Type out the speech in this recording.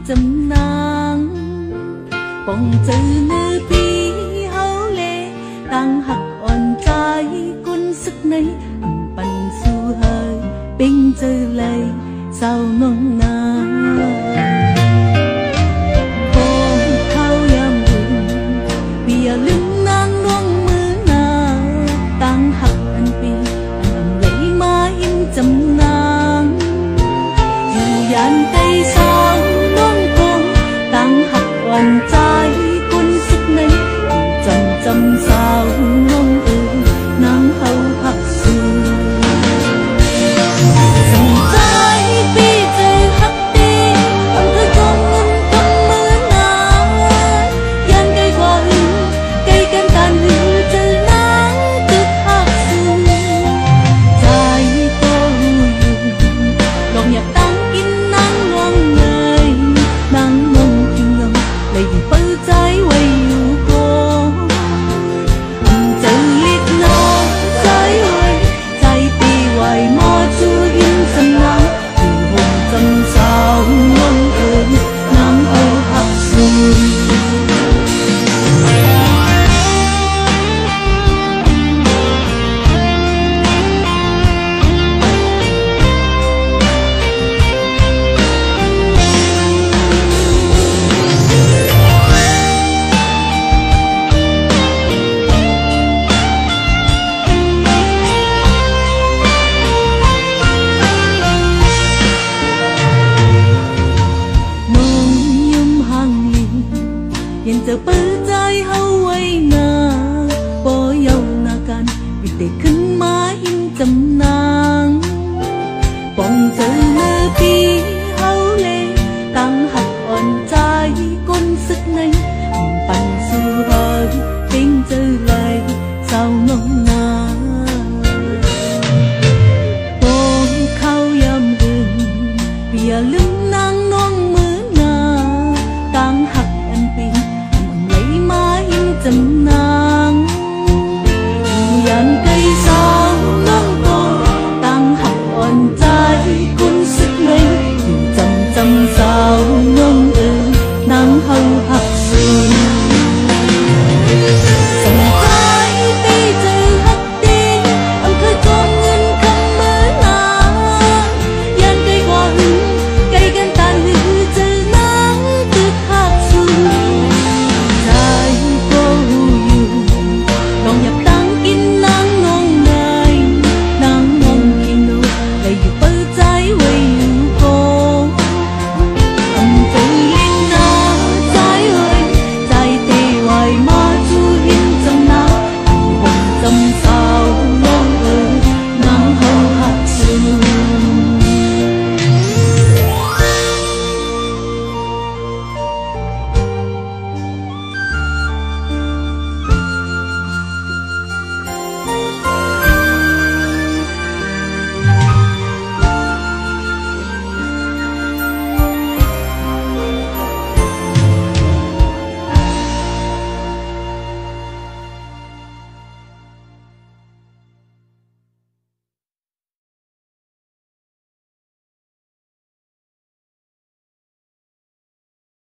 chấm nắng bóng chữ nữ bi hấu lệ tăng hạc on trái quân sức này bắn su hơi bên chơi lầy sao nông nắng bóng thao yam buồn vì lưng nắng luông mưa nà tăng hạc ăn pi ăn lấy má im chấm nắng dù dàn cây sao nông con tăng hạc on trái quân sức này chấm chấm sao nông nắng hậu hạc xưa giờ bơ trái hậu